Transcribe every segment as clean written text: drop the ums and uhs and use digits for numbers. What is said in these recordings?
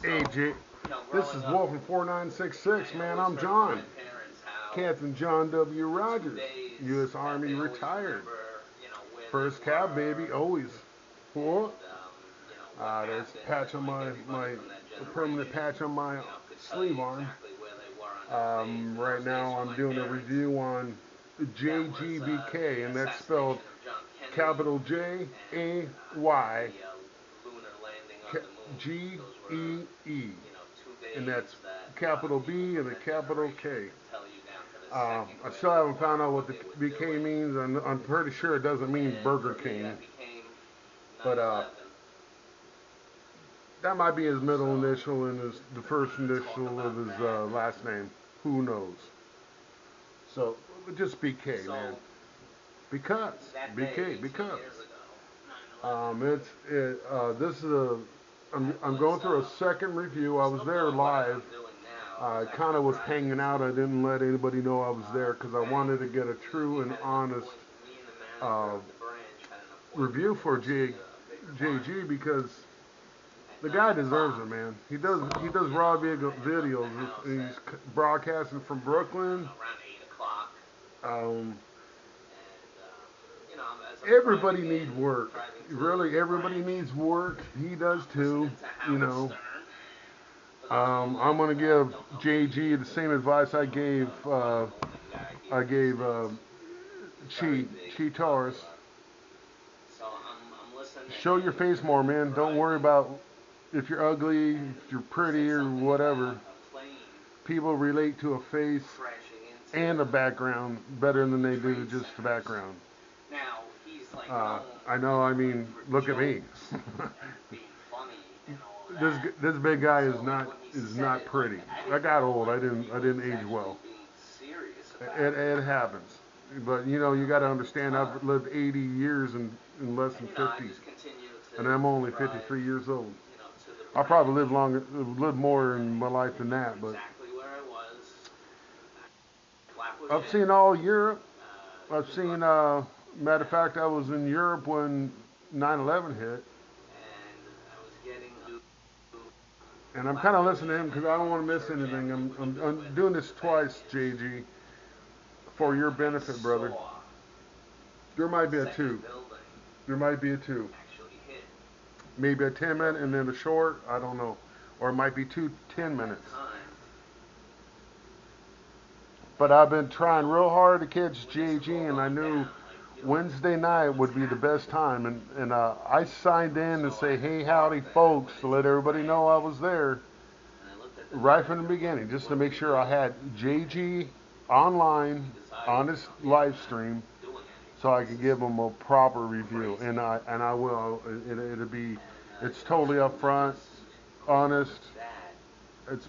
Hey, J. This is Wolf from 4966, man. I'm John. Captain John W. Rogers, U.S. Army retired. First cab, baby, always. What? There's a patch on a permanent patch on my sleeve arm. Right now I'm doing a review on Jaygee BK, and that's spelled capital Jay G E E, and that's capital B and a capital K. I still haven't found out what the BK means. I'm pretty sure it doesn't mean Burger King, but that might be his middle initial and the first initial of his last name. Who knows? So just BK, man. Because because this is a I'm going through a second review. I was there live. I kind of was hanging out. I didn't let anybody know I was there because I wanted to get a true and honest uh, review for JG because the guy deserves it, man. He does raw videos. He's broadcasting from Brooklyn. Um, Everybody needs work. Really, everybody needs work. He does too. You know. I'm gonna give JG the same advice I gave Chi Taurus. Show your face more, man. Don't worry about if you're ugly, if you're pretty, or whatever. People relate to a face and a background better than they do just the background. I know. I mean, look at me. This big guy is not pretty. I got old. I didn't age well. It happens. But you got to understand. I've lived 80 years in less than 50, and I'm only 53 years old. I probably lived more in my life than that. But I've seen all Europe. I've seen. Matter of fact, I was in Europe when 9/11 hit, and I'm kind of listening to him because I don't want to miss anything. I'm doing this twice, JG, for your benefit, brother. There might be a two. There might be a two. Maybe a 10 minute and then a short. I don't know. Or it might be two 10 minutes. But I've been trying real hard to catch JG, and I knew Wednesday night would be the best time. And I signed in to say, hey, howdy, folks, to let everybody know I was there right from the beginning, just to make sure I had JG online on his live stream so I could give him a proper review. And I will. It's totally upfront, honest. It's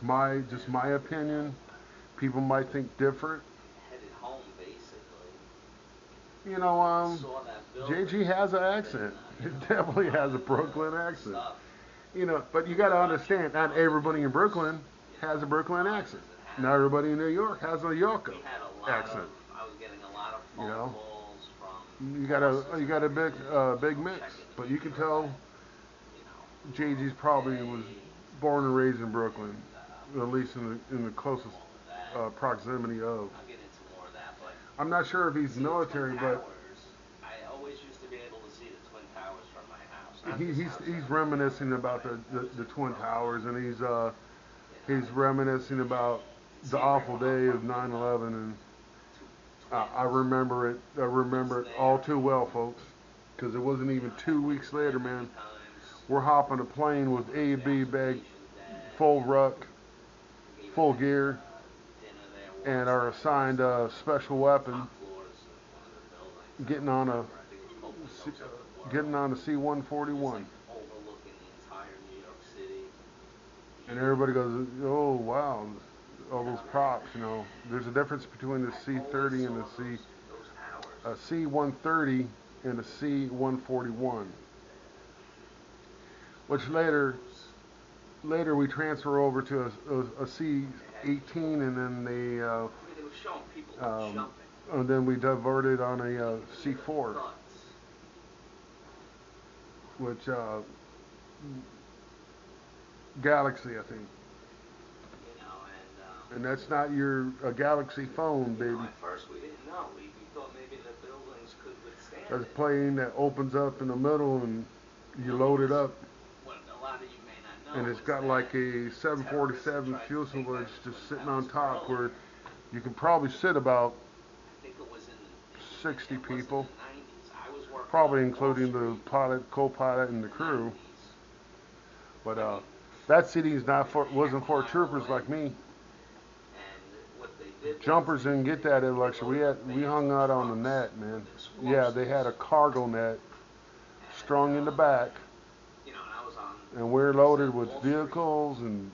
just my opinion. People might think different. JG has an accent. He definitely has a Brooklyn accent. But you got to understand, not everybody in Brooklyn has a Brooklyn accent. Not everybody in New York has a New York accent. You know, you got a big mix, but you can tell JG's probably was born and raised in Brooklyn, at least in the closest proximity of. I'm not sure if he's military, but he's reminiscing about the Twin Towers, and he's reminiscing about the awful day of 9/11, and I remember it. I remember it all too well, folks, because it wasn't even 2 weeks later, man. We're hopping a plane with A, B bag, full ruck, full gear, and our assigned special weapon, getting on a C-141, and everybody goes, "Oh wow, all those props." There's a difference between the C-30 and the C-130 and the C-141, which later we transfer over to a C-18, and then we diverted on a C4, which Galaxy, I think. you know, And that's not your a Galaxy phone, you know, baby. at first we didn't know. We thought maybe the buildings could withstand That's a it. plane that opens up in the middle and you load it up. What a lot of you may not And know it's is got that like a terrorists 747 tried to take fuselage out the just Twin sitting on Towers top where earlier. you can probably sit about I think it was in the, 60 it was in people, the 90s. I was working probably on Wall including the Street pilot, co-pilot, in and the the crew. 90s. But I mean, that city's not for half wasn't a for mile troopers away. like me. And what they did was Jumpers didn't get that they lecture. loaded up We vans hung with out on the trucks net, with man. Yeah, they explosives. had a cargo net And, strung in the back, you know, and I was on, and we're like I said, loaded with Wall Street. vehicles and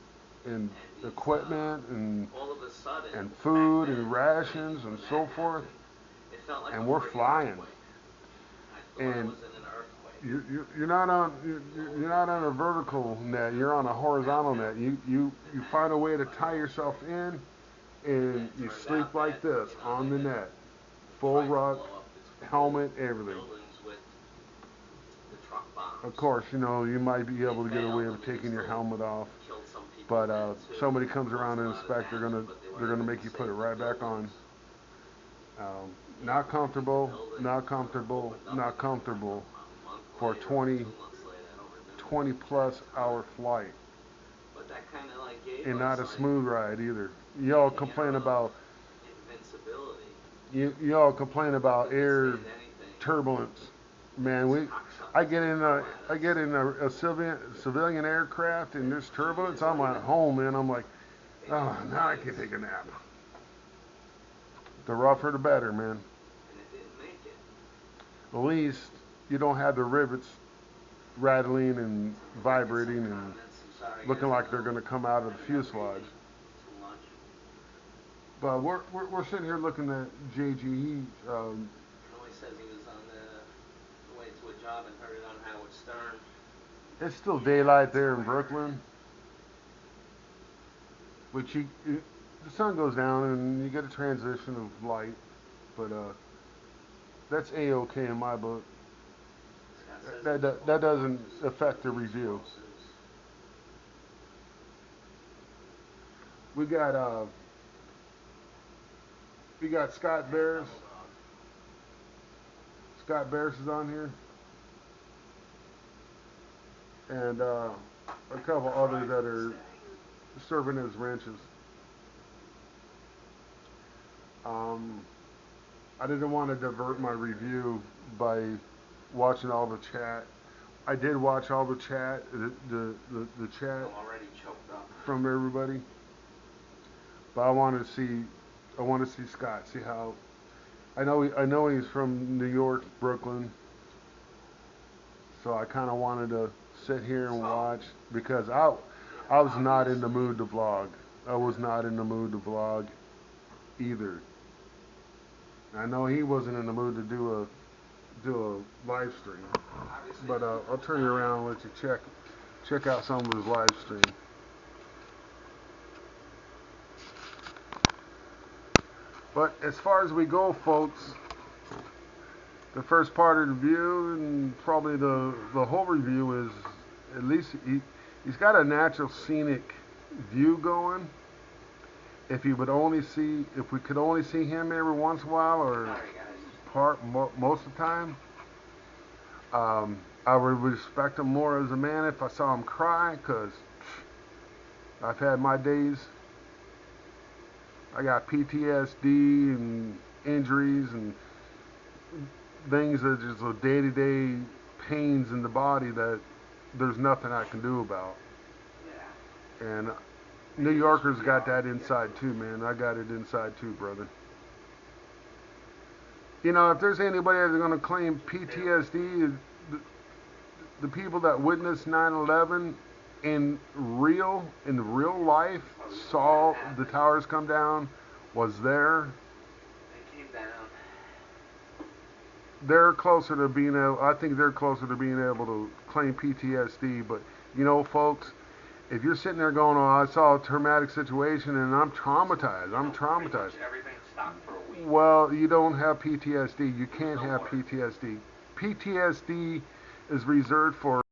And these, equipment all of a sudden, and back food then, and I mean, rations when and that so forth, happened, it felt like a and we're freaking flying. earthquake. I thought I And was in an earthquake. you're not on you're not on a vertical net. You're on a horizontal net. You find a way to tie yourself in, and you sleep like this on the net, full ruck, helmet, everything. Buildings with the truck bombs. Of course, you know you might be They able to get away failed. I with mean, they taking your still helmet off, killed some people but then too. somebody comes Caused around a and lot of inspect. damage, but they were They're gonna able make to you put save it the right back on. buildings. You know, Not I think the comfortable, buildings not comfortable, opened up not again comfortable a month for a later, 20, 2 months later. I don't remember 20 the plus exact hour time. flight, But that kind of like gave and us not a like smooth ride either. Y'all an air complain of about invincibility. y'all complain We about could air withstand anything. turbulence. And Man, these cocksuckers would throw at I us. get in a civilian aircraft and there's turbulence. I'm at home, man. I'm like, They oh, opened now I fires, can take a nap. The rougher the better, man. and it didn't make it. At least you don't have the rivets rattling and Somebody get some vibrating and comments. I'm sorry, looking guys. I like they're know going to come out of I'm the not fuselage. breathing too much. But we're sitting here looking at Jaygee. I know he says he was on the way to a job and heard it on Howard Stern. It's still daylight there in Brooklyn, but the sun goes down and you get a transition of light. But that's a-okay in my book. Scott says That there's a that ballpark doesn't affect the with the review. explosives. We got Scott Yeah, Bears. double dog. Scott Bears is on here, and a couple others that are serving as wrenches. Um, I didn't want to divert my review by watching all the chat. I did watch all the chat, the chat I'm already choked up. from everybody, but I want to see Scott, see how. I know he's from New York, Brooklyn, so I kind of wanted to sit here and So, watch because I was not in the obviously, mood to vlog. I was not in the mood to vlog either. I know he wasn't in the mood to do a live stream, obviously but the people I'll who turn you died. around and let you check out some of his live stream. But as far as we go, folks, the first part of the review and probably the whole review is at least he's got a natural scenic view going. If we could only see him every once in a while or Sorry, guys. most of the time, I would respect him more as a man if I saw him cry, because I've had my days. I got PTSD and injuries and things that just are day-to-day pains in the body that there's nothing I can do about. Yeah. And New Yorkers got that inside too, man. I got it inside too, brother. You know, if there's anybody that's going to claim PTSD, the people that witnessed 9/11 in real life, saw the towers come down, was there. They came down. They're closer to being able. I think they're closer to being able to claim PTSD. But you know, folks, if you're sitting there going, "Oh, I saw a traumatic situation and I'm traumatized. I'm Pretty traumatized." much everything stopped for a week. Well, you don't have PTSD. You can't have PTSD. PTSD is reserved for